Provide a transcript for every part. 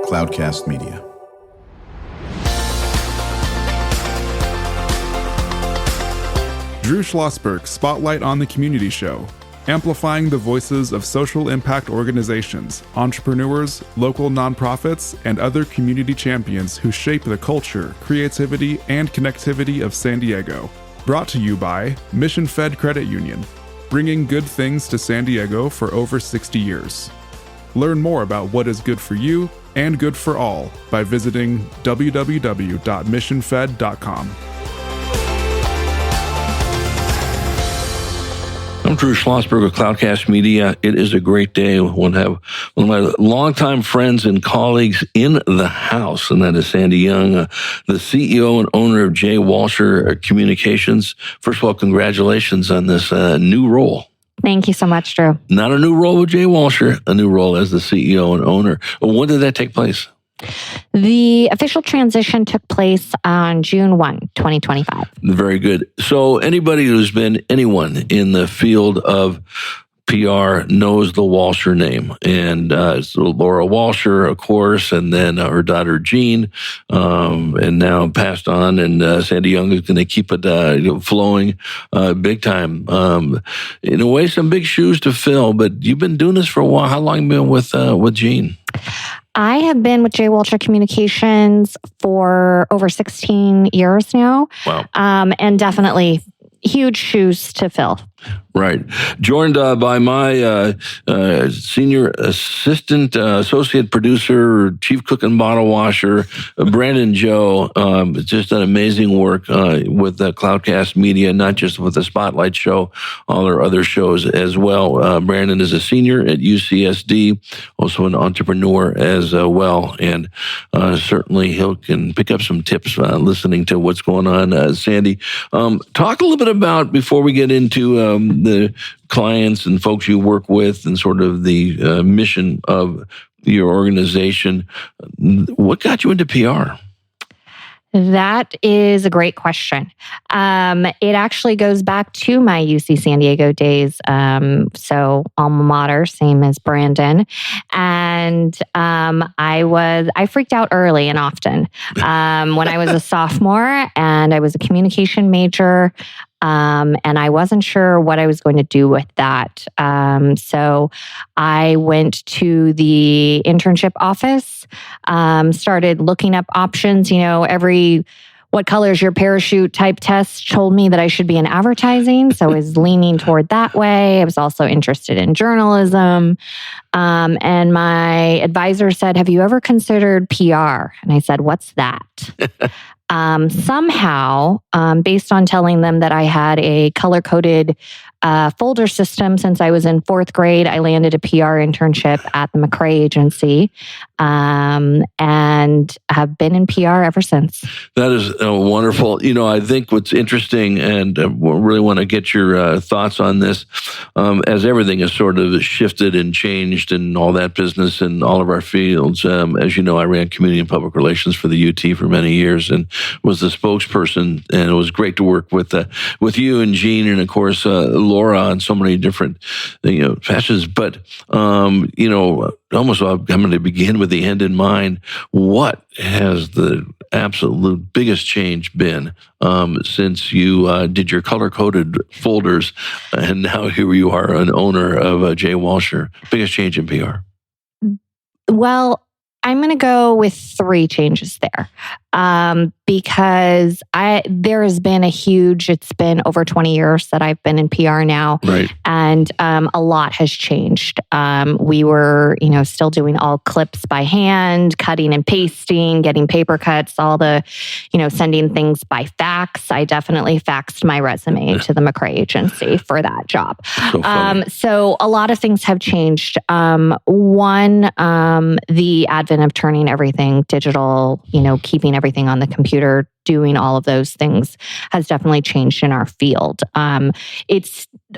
Cloudcast Media. Drew Schlosberg Spotlight on the Community Show, amplifying the voices of social impact organizations, entrepreneurs, local nonprofits, and other community champions who shape the culture, creativity, and connectivity of San Diego. Brought to you by Mission Fed Credit Union, bringing good things to San Diego for over 60 years. Learn more about what is good for you and good for all by visiting www.missionfed.com. I'm Drew Schlosberg with Cloudcast Media. It is a great day. We'll have one of my longtime friends and colleagues in the house, and that is Sandy Young, the CEO and owner of J. Walsher Communications. First of all, congratulations on this new role. Thank you so much, Drew. Not a new role with J. Walsher, a new role as the CEO and owner. When did that take place? The official transition took place on June 1, 2025. Very good. So anybody who's been anyone in the field of PR knows the Walsher name. And it's Laura Walsher, of course, and then her daughter Jean, and now passed on. And Sandy Young is going to keep it flowing big time. In a way, some big shoes to fill, but you've been doing this for a while. How long have you been with Jean? I have been with J. Walsher Communications for over 16 years now. Wow. And definitely huge shoes to fill. Right. Joined by my senior assistant, associate producer, chief cook and bottle washer, Brandon Joe. Just done amazing work with Cloudcast Media, not just with the Spotlight show, all our other shows as well. Brandon is a senior at UCSD, also an entrepreneur as well, and certainly he can pick up some tips listening to what's going on. Sandy, talk a little bit about, before we get into the clients and folks you work with and sort of the mission of your organization, what got you into PR? That is a great question. It actually goes back to my UC San Diego days. So alma mater, same as Brandon. And I freaked out early and often when I was a sophomore, and I was a communication major. And I wasn't sure what I was going to do with that. So I went to the internship office, started looking up options. What color is your parachute type test told me that I should be in advertising. So I was leaning toward that way. I was also interested in journalism. And my advisor said, "Have you ever considered PR?" And I said, "What's that?" Somehow, based on telling them that I had a color-coded folder system since I was in fourth grade, I landed a PR internship at the McRae agency, and have been in PR ever since. That is wonderful. I think what's interesting, and really want to get your thoughts on this, as everything has sort of shifted and changed and all that business in all of our fields. As you know, I ran community and public relations for the UT for many years and was the spokesperson, and it was great to work with you and Jean, and of course Laura on so many different fashions. But almost I'm going to begin with the end in mind. What has the absolute biggest change been since you did your color-coded folders, and now here you are, an owner of J. Walsher? Biggest change in PR? Well, I'm going to go with 3 changes there. Because there has been it's been over 20 years that I've been in PR now. Right. And a lot has changed. We were, still doing all clips by hand, cutting and pasting, getting paper cuts, all the, sending things by fax. I definitely faxed my resume to the McRae agency for that job. So a lot of things have changed. One, the advent of turning everything digital, keeping everything everything on the computer, doing all of those things has definitely changed in our field.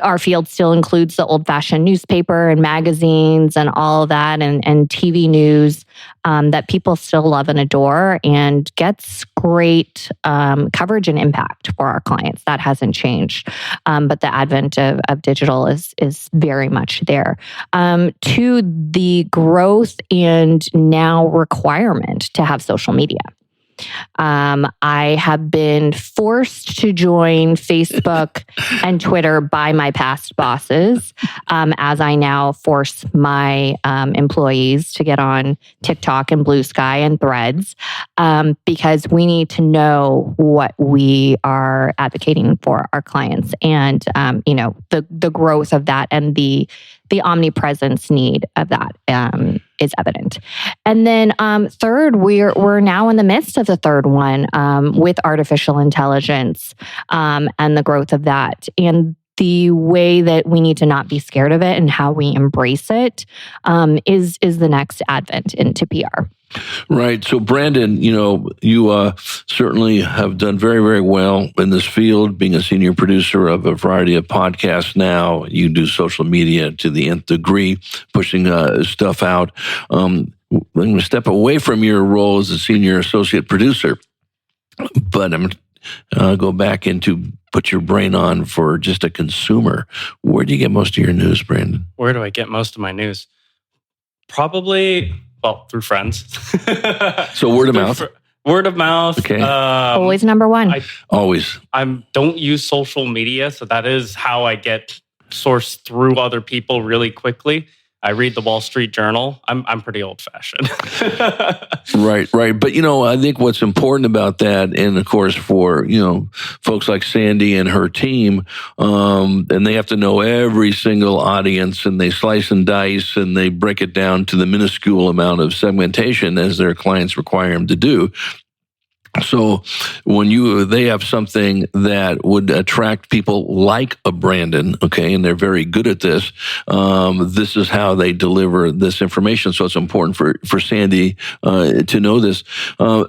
Our field still includes the old-fashioned newspaper and magazines and all of that, and TV news that people still love and adore, and gets great coverage and impact for our clients. That hasn't changed, but the advent of digital is very much there. To the growth and now requirement to have social media. I have been forced to join Facebook and Twitter by my past bosses, as I now force my employees to get on TikTok and Blue Sky and Threads, because we need to know what we are advocating for our clients, and the growth of that and the omnipresence need of that is evident. And then third, we're now in the midst of the third one with artificial intelligence and the growth of that, and the way that we need to not be scared of it and how we embrace it is the next advent into PR. Right. So, Brandon, you certainly have done very, very well in this field, being a senior producer of a variety of podcasts now. You do social media to the nth degree, pushing stuff out. I'm going to step away from your role as a senior associate producer, but I'm going to go back into put your brain on for just a consumer. Where do you get most of your news, Brandon? Where do I get most of my news? Probably... through friends. So word of mouth? Word of mouth. Okay. Always number one. Always. I don't use social media, so that is how I get sourced through other people really quickly. I read the Wall Street Journal. I'm pretty old-fashioned. Right. But, I think what's important about that, and of course for, folks like Sandy and her team, and they have to know every single audience, and they slice and dice, and they break it down to the minuscule amount of segmentation as their clients require them to do. So when they have something that would attract people like a Brandon, okay, and they're very good at this, this is how they deliver this information. So it's important for Sandy to know this.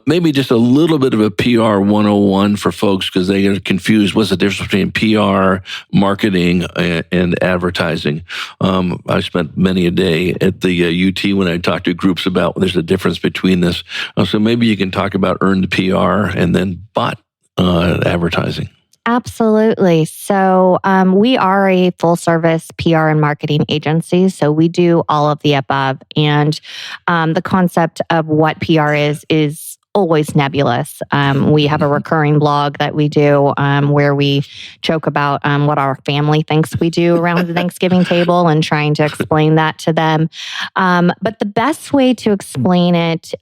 Maybe just a little bit of a PR 101 for folks, because they get confused. What's the difference between PR, marketing, and advertising? I spent many a day at the UT when I talked to groups about there's a difference between this. So maybe you can talk about earned PR and then bot advertising. Absolutely. So we are a full service PR and marketing agency. So we do all of the above. And the concept of what PR is always nebulous. We have a recurring blog that we do where we joke about what our family thinks we do around the Thanksgiving table and trying to explain that to them. But the best way to explain it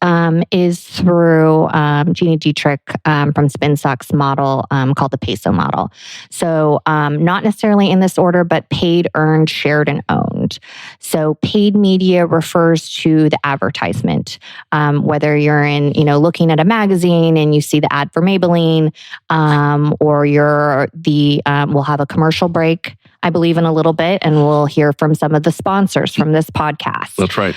is through Jeannie Dietrich from SpinSuck's model called the PESO model. So not necessarily in this order, but paid, earned, shared, and owned. So paid media refers to the advertisement, whether you're in, looking at a magazine and you see the ad for Maybelline, or we'll have a commercial break, I believe, in a little bit, and we'll hear from some of the sponsors from this podcast. That's right.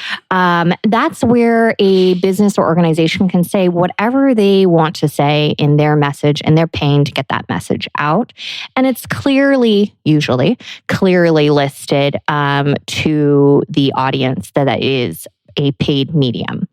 That's where a business or organization can say whatever they want to say in their message, and they're paying to get that message out. And it's usually clearly listed to the audience that is a paid medium.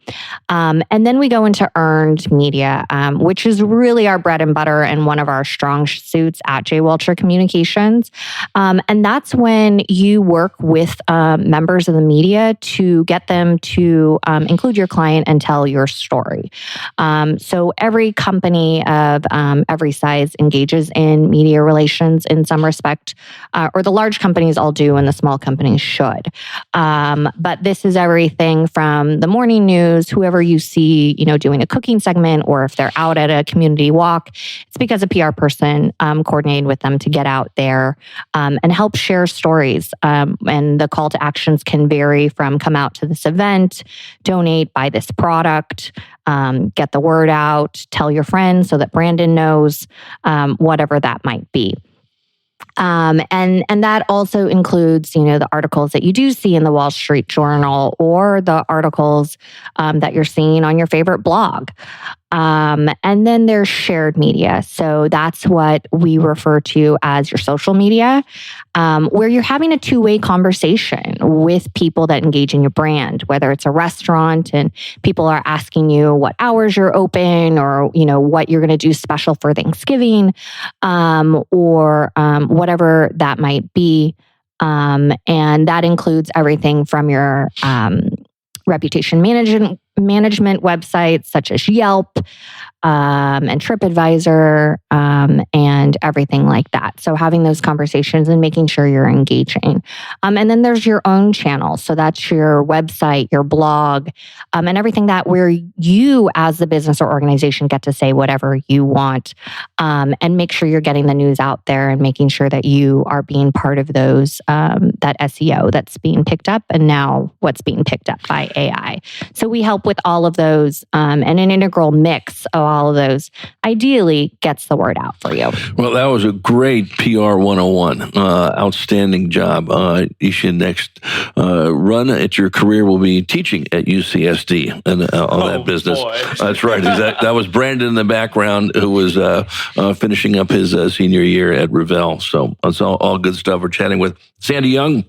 And then we go into earned media, which is really our bread and butter and one of our strong suits at J. Welcher Communications. And that's when you work with members of the media to get them to include your client and tell your story. So every company of every size engages in media relations in some respect, or the large companies all do and the small companies should. But this is everything from the morning news, whoever you see, doing a cooking segment, or if they're out at a community walk, it's because a PR person coordinated with them to get out there and help share stories. And the call to actions can vary from come out to this event, donate, buy this product, get the word out, tell your friends so that Brandon knows, whatever that might be. And that also includes, the articles that you do see in the Wall Street Journal or the articles that you're seeing on your favorite blog. And then there's shared media. So that's what we refer to as your social media, where you're having a two-way conversation with people that engage in your brand, whether it's a restaurant and people are asking you what hours you're open or, what you're going to do special for Thanksgiving, or whatever that might be. And that includes everything from your reputation management websites such as Yelp and TripAdvisor and everything like that. So having those conversations and making sure you're engaging. And then there's your own channel. So that's your website, your blog, and everything that where you as the business or organization get to say whatever you want, and make sure you're getting the news out there and making sure that you are being part of those, that SEO that's being picked up and now what's being picked up by AI. So we help with all of those, and an integral mix of all of those ideally gets the word out for you. Well, that was a great PR 101. Outstanding job. You should next run at your career will be teaching at UCSD and all that business. Boy. That's right. That was Brandon in the background who was finishing up his senior year at Revelle. So that's all good stuff. We're chatting with Sandy Young.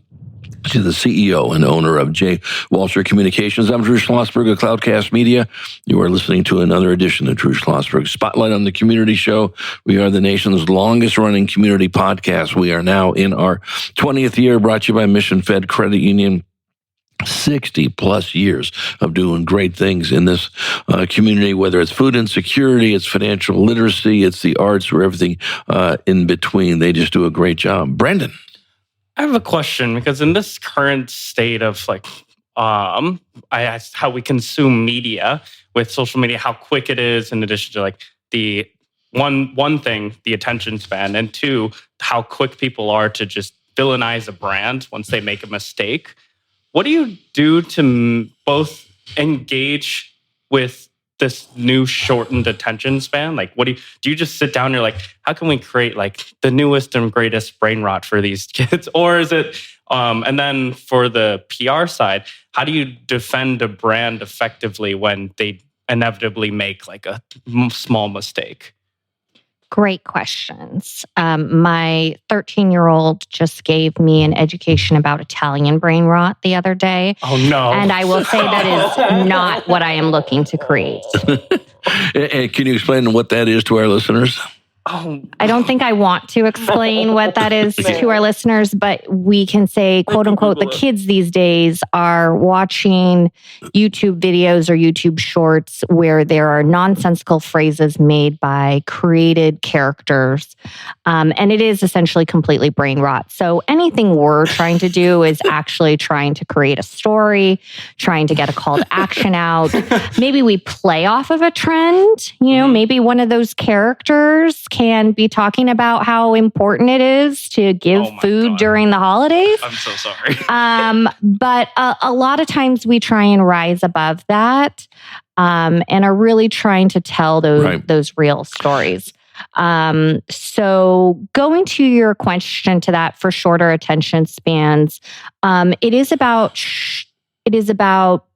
She's the CEO and owner of J. Walter Communications. I'm Drew Schlosberg of Cloudcast Media. You are listening to another edition of Drew Schlosberg Spotlight on the Community Show. We are the nation's longest-running community podcast. We are now in our 20th year, brought to you by Mission Fed Credit Union. 60 plus years of doing great things in this community, whether it's food insecurity, it's financial literacy, it's the arts, or everything in between. They just do a great job. Brandon. I have a question because in this current state of I asked how we consume media with social media, how quick it is, in addition to the one thing, the attention span, and two, how quick people are to just villainize a brand once they make a mistake. What do you do to both engage with this new shortened attention span? What do you just sit down and you're like, how can we create the newest and greatest brain rot for these kids? Or is it, and then for the PR side, how do you defend a brand effectively when they inevitably make a small mistake? Great questions. My 13-year-old just gave me an education about Italian brain rot the other day. Oh, no. And I will say that is not what I am looking to create. And can you explain what that is to our listeners? I don't think I want to explain what that is to our listeners, but we can say, quote unquote, the kids these days are watching YouTube videos or YouTube shorts where there are nonsensical phrases made by created characters. And it is essentially completely brain rot. So anything we're trying to do is actually trying to create a story, trying to get a call to action out. Maybe we play off of a trend, maybe one of those characters can be talking about how important it is to give food during the holidays. I'm so sorry. But a lot of times we try and rise above that, and are really trying to tell those real stories. So going to your question to that for shorter attention spans, it is about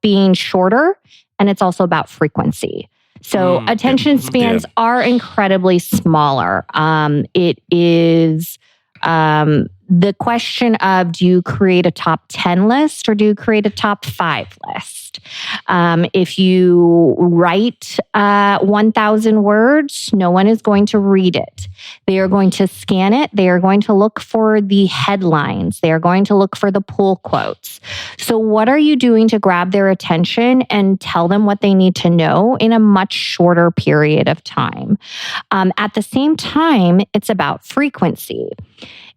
being shorter, and it's also about frequency. So attention spans are incredibly smaller. It is the question of, do you create a top 10 list or do you create a top 5 list? If you write 1,000 words, no one is going to read it. They are going to scan it. They are going to look for the headlines. They are going to look for the pull quotes. So what are you doing to grab their attention and tell them what they need to know in a much shorter period of time? At the same time, it's about frequency.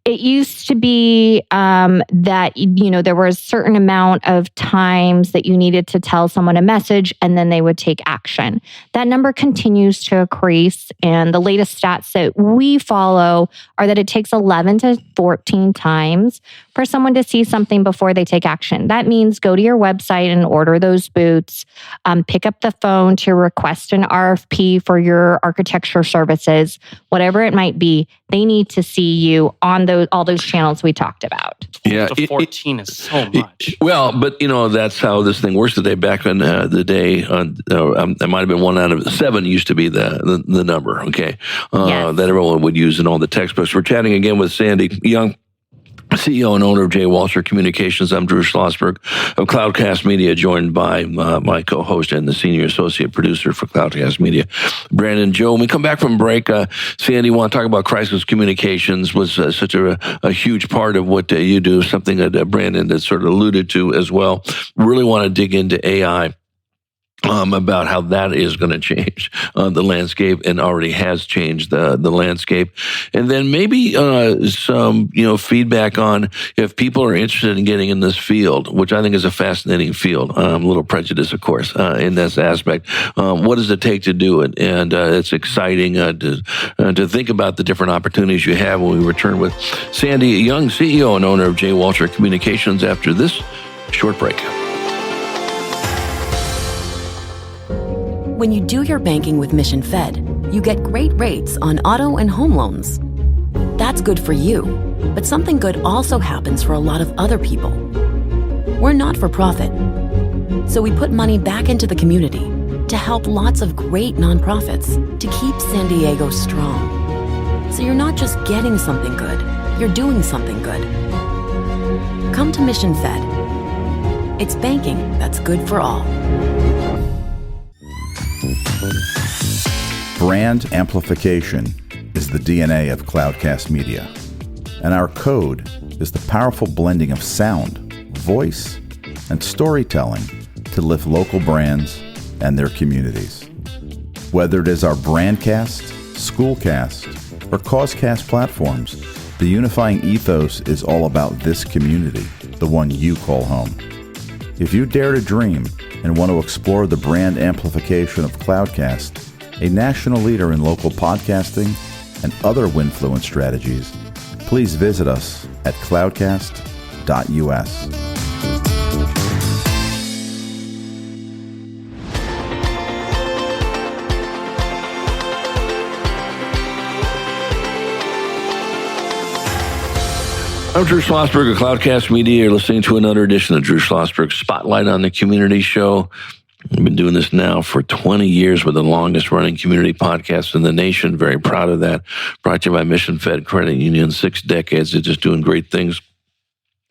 It used to be that, there was a certain amount of times that you needed to tell someone a message and then they would take action. That number continues to increase. And the latest stats that we follow are that it takes 11 to 14 times for someone to see something before they take action. That means go to your website and order those boots, pick up the phone to request an RFP for your architecture services, whatever it might be. They need to see you on all those channels we talked about. Yeah, the 14 is so much. Well, but that's how this thing works today. Back in the day, there might have been 1 out of 7 used to be the number. Okay, Yes. that everyone would use in all the textbooks. We're chatting again with Sandy Young, CEO and owner of J. Walsher Communications. I'm Drew Schlosberg of Cloudcast Media, joined by my co-host and the senior associate producer for Cloudcast Media, Brandon Joe. When we come back from break, Sandy, want to talk about crisis communications was such a huge part of what you do, something that Brandon had sort of alluded to as well. Really want to dig into AI. About how that is going to change the landscape and already has changed the landscape. And then maybe some feedback on if people are interested in getting in this field, which I think is a fascinating field. A little prejudice, of course, in this aspect. What does it take to do it? And it's exciting to think about the different opportunities you have when we return with Sandy Young, CEO and owner of J. Walsher Communications, after this short break. When you do your banking with Mission Fed, you get great rates on auto and home loans. That's good for you, but something good also happens for a lot of other people. We're not for profit, so we put money back into the community to help lots of great nonprofits to keep San Diego strong. So you're not just getting something good, you're doing something good. Come to Mission Fed. It's banking that's good for all. Brand amplification is the DNA of Cloudcast Media, and our code is the powerful blending of sound, voice, and storytelling to lift local brands and their communities. Whether it is our Brandcast, Schoolcast, or Causecast platforms, the unifying ethos is all about this community, the one you call home. If you dare to dream and want to explore the brand amplification of Cloudcast, a national leader in local podcasting and other Winfluence strategies, please visit us at cloudcast.us. I'm Drew Schlosberg of Cloudcast Media. You're listening to another edition of Drew Schlosberg Spotlight on the Community Show. I've been doing this now for 20 years with the longest running community podcast in the nation. Very proud of that. Brought to you by Mission Fed Credit Union, 6 decades. They're just doing great things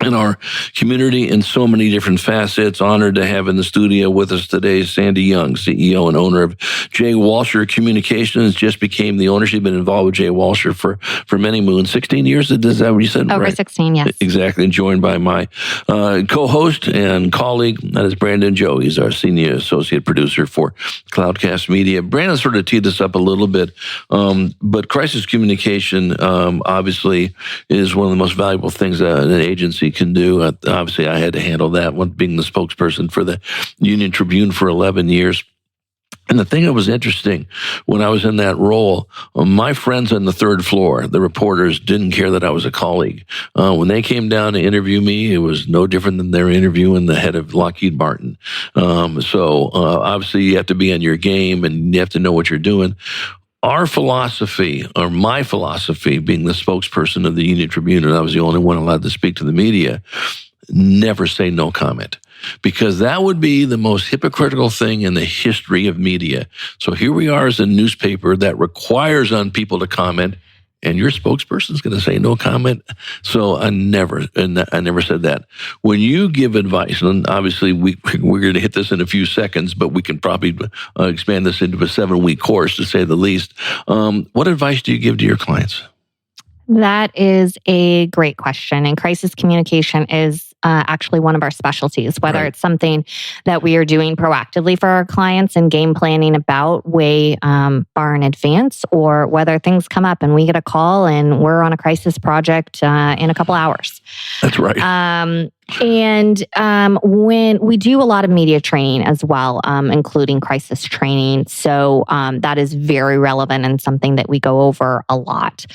in our community in so many different facets. Honored to have in the studio with us today Sandy Young, CEO and owner of J. Walsher Communications. Just became the owner. She's been involved with J. Walsher for many moons. 16 years, is that what you said? Over right? 16, yes. Exactly. And joined by my co-host and colleague, that is Brandon Joe. He's our senior associate producer for Cloudcast Media. Brandon sort of teed this up a little bit, but crisis communication obviously is one of the most valuable things that an agency can do. Obviously, I had to handle that one, being the spokesperson for the Union Tribune for 11 years. And the thing that was interesting when I was in that role, my friends on the 3rd floor, the reporters, didn't care that I was a colleague. When they came down to interview me, it was no different than they're interviewing the head of Lockheed Martin. So obviously, you have to be on your game and you have to know what you're doing. Our philosophy, or my philosophy, being the spokesperson of the Union Tribune, and I was the only one allowed to speak to the media, never say no comment. Because that would be the most hypocritical thing in the history of media. So here we are as a newspaper that requires on people to comment, and your spokesperson is going to say no comment. So I never said that. When you give advice, and obviously we're going to hit this in a few seconds, but we can probably expand this into a 7-week course, to say the least. What advice do you give to your clients? That is a great question. And crisis communication is actually one of our specialties, whether Right. it's something that we are doing proactively for our clients and game planning about way far in advance, or whether things come up and we get a call and we're on a crisis project in a couple hours. That's right. And when we do a lot of media training as well, including crisis training. So that is very relevant and something that we go over a lot.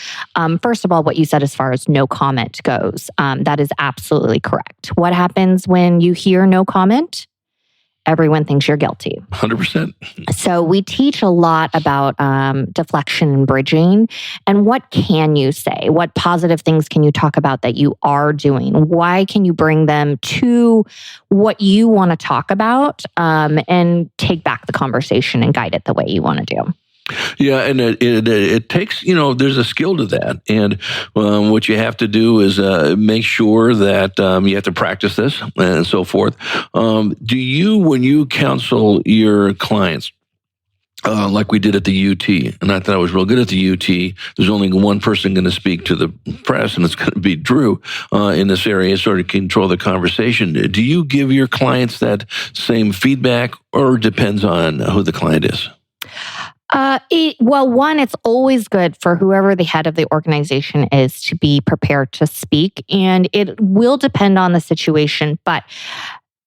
First of all, what you said as far as no comment goes, that is absolutely correct. What happens when you hear no comment? Everyone thinks you're guilty. 100%. So we teach a lot about deflection and bridging, and what can you say? What positive things can you talk about that you are doing? Why can you bring them to what you want to talk about and take back the conversation and guide it the way you want to do? Yeah, and it takes, there's a skill to that. And what you have to do is make sure that you have to practice this and so forth. Do you, when you counsel your clients, like we did at the UT, and I thought I was real good at the UT, there's only one person going to speak to the press, and it's going to be Drew in this area, sort of control the conversation. Do you give your clients that same feedback, or depends on who the client is? One, it's always good for whoever the head of the organization is to be prepared to speak, and it will depend on the situation, but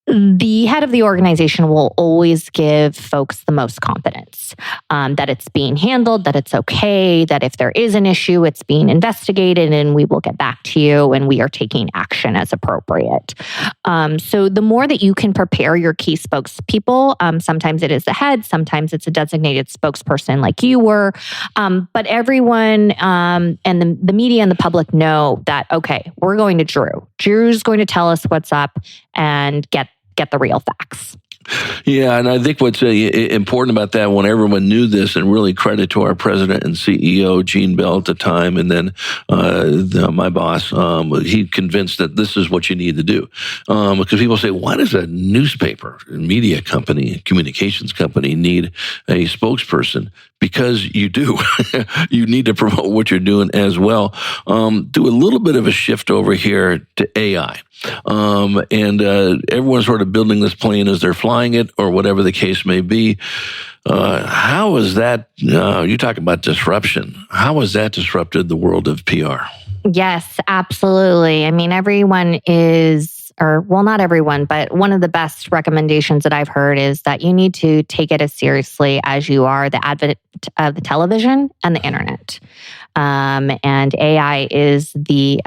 the head of the organization will always give folks the most confidence that it's being handled, that it's okay, that if there is an issue, it's being investigated and we will get back to you and we are taking action as appropriate. So the more that you can prepare your key spokespeople, sometimes it is the head, sometimes it's a designated spokesperson like you were, but everyone and the media and the public know that, okay, we're going to Drew. Drew's going to tell us what's up and get the real facts. Yeah, and I think what's important about that, when everyone knew this, and really credit to our president and CEO, Gene Bell at the time, and then my boss, he convinced that this is what you need to do. Because people say, why does a newspaper, media company, communications company need a spokesperson? Because you do. You need to promote what you're doing as well. Do a little bit of a shift over here to AI. And everyone's sort of building this plane as they're flying it, or whatever the case may be. How is that, you talk about disruption, how has that disrupted the world of PR? Yes, absolutely. I mean, everyone is, or well, not everyone, but one of the best recommendations that I've heard is that you need to take it as seriously as you are the advent of the television and the internet. And AI is the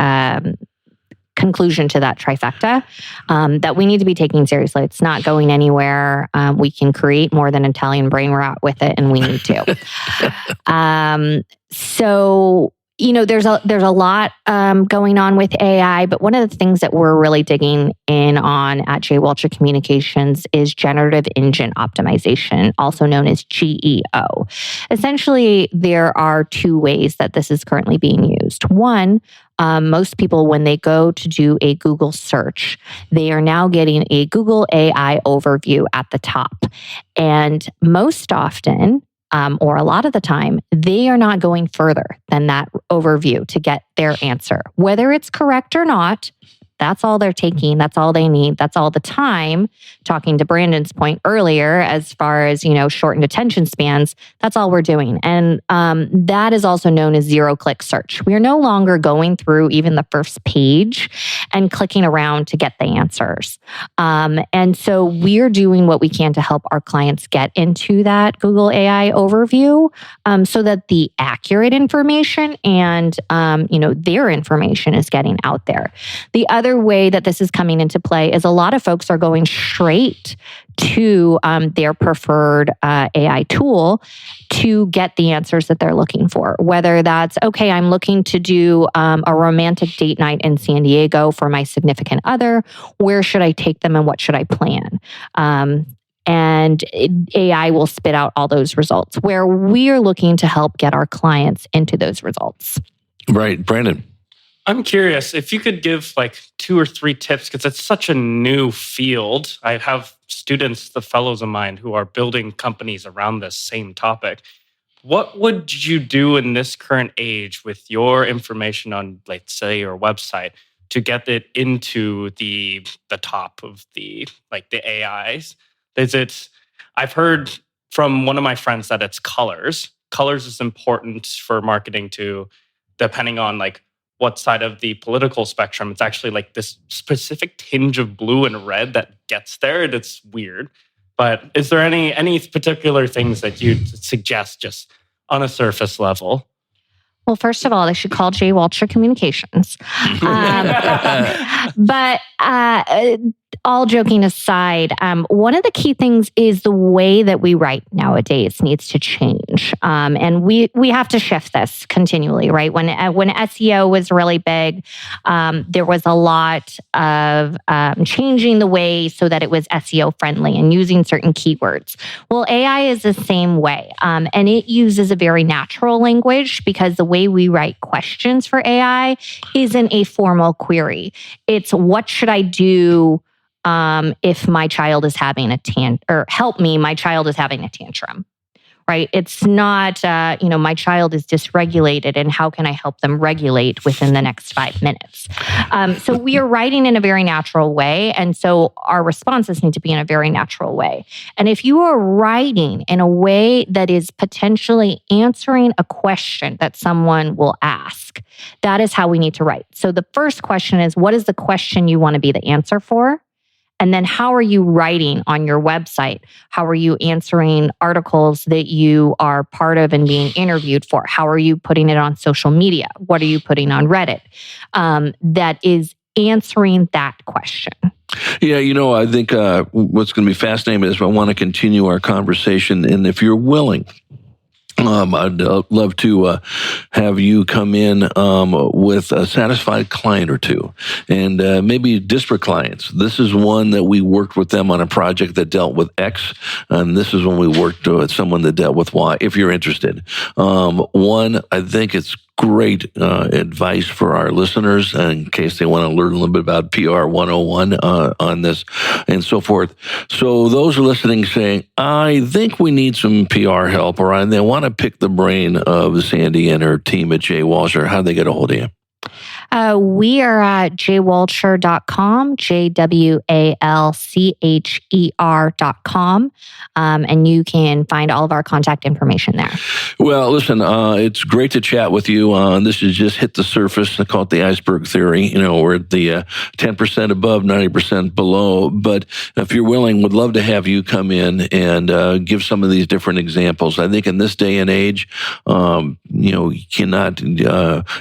conclusion to that trifecta that we need to be taking seriously. It's not going anywhere. We can create more than Italian brain rot with it, and we need to. So, there's a lot going on with AI, but one of the things that we're really digging in on at J. Welcher Communications is generative engine optimization, also known as GEO. Essentially, there are two ways that this is currently being used. One, most people, when they go to do a Google search, they are now getting a Google AI overview at the top. And most often, or a lot of the time, they are not going further than that overview to get their answer. Whether it's correct or not, that's all they're taking. That's all they need. That's all the time. Talking to Brandon's point earlier, as far as, shortened attention spans, that's all we're doing. And that is also known as zero-click search. We are no longer going through even the first page and clicking around to get the answers. And so we're doing what we can to help our clients get into that Google AI overview so that the accurate information and, their information is getting out there. The other way that this is coming into play is a lot of folks are going straight to their preferred AI tool to get the answers that they're looking for. Whether that's, okay, I'm looking to do a romantic date night in San Diego for my significant other. Where should I take them and what should I plan? And AI will spit out all those results, where we're looking to help get our clients into those results. Right. Brandon? I'm curious if you could give like 2 or 3 tips, because it's such a new field. I have students, the fellows of mine, who are building companies around this same topic. What would you do in this current age with your information on, let's say, your website to get it into the top of the AIs? I've heard from one of my friends that it's colors. Colors is important for marketing too, depending on what side of the political spectrum. It's actually like this specific tinge of blue and red that gets there, and it's weird. But is there any particular things that you'd suggest just on a surface level? Well, first of all, they should call Jay Walcher Communications. But all joking aside, one of the key things is the way that we write nowadays needs to change. And we have to shift this continually, right? When SEO was really big, there was a lot of changing the way so that it was SEO friendly and using certain keywords. Well, AI is the same way. And it uses a very natural language because the way we write questions for AI isn't a formal query. It's what should I do if my child is having a or help me, my child is having a tantrum, right? It's not, my child is dysregulated and how can I help them regulate within the next 5 minutes? So we are writing in a very natural way. And so our responses need to be in a very natural way. And if you are writing in a way that is potentially answering a question that someone will ask, that is how we need to write. So the first question is, what is the question you want to be the answer for? And then how are you writing on your website? How are you answering articles that you are part of and being interviewed for? How are you putting it on social media? What are you putting on Reddit? That is answering that question. Yeah, I think what's going to be fascinating is I want to continue our conversation. And if you're willing, I'd love to have you come in with a satisfied client or two, and maybe disparate clients. This is one that we worked with them on a project that dealt with X, and this is when we worked with someone that dealt with Y, if you're interested. One, I think it's great advice for our listeners in case they want to learn a little bit about PR 101 on this and so forth. So those are listening saying, I think we need some PR help, or they want to pick the brain of Sandy and her team at Jay Walcher. How do they get a hold of you? We are at jwalcher.com, JWALCHER.com, and you can find all of our contact information there. Well, listen, it's great to chat with you. This has just hit the surface. I call it the iceberg theory. We're at the 10% above, 90% below. But if you're willing, would love to have you come in and give some of these different examples. I think in this day and age, you cannot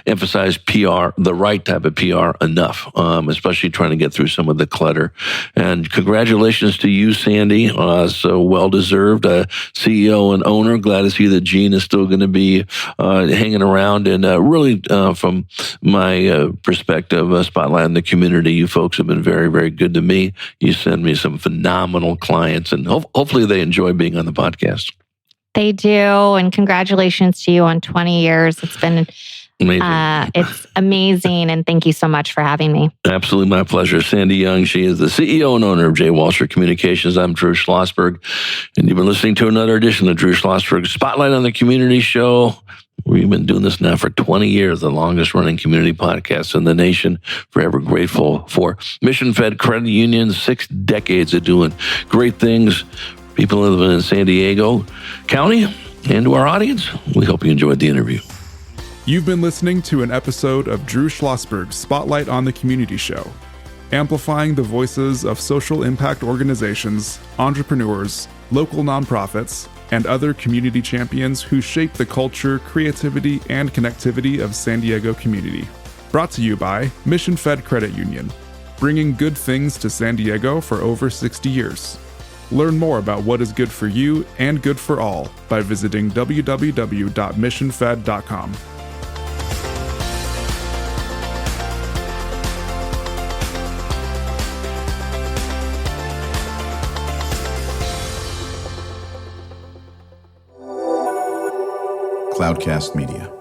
emphasize PR, the right type of PR, enough, especially trying to get through some of the clutter. And congratulations to you, Sandy. So well-deserved. CEO and owner. Glad to see that Gene is still going to be hanging around. And really, from my perspective, spotlighting the community, you folks have been very, very good to me. You send me some phenomenal clients, and hopefully they enjoy being on the podcast. They do. And congratulations to you on 20 years. It's been amazing. It's amazing. And thank you so much for having me. Absolutely my pleasure. Sandy Young, she is the CEO and owner of Jay Walcher Communications. I'm Drew Schlosberg, and you've been listening to another edition of Drew Schlosberg Spotlight on the Community Show. We've been doing this now for 20 years, the longest running community podcast in the nation. Forever grateful for mission-fed credit unions, 6 decades of doing great things. People living in San Diego County, and to our audience, we hope you enjoyed the interview. You've been listening to an episode of Drew Schlosberg's Spotlight on the Community Show, amplifying the voices of social impact organizations, entrepreneurs, local nonprofits, and other community champions who shape the culture, creativity, and connectivity of San Diego community. Brought to you by Mission Fed Credit Union, bringing good things to San Diego for over 60 years. Learn more about what is good for you and good for all by visiting www.missionfed.com. Cloudcast Media.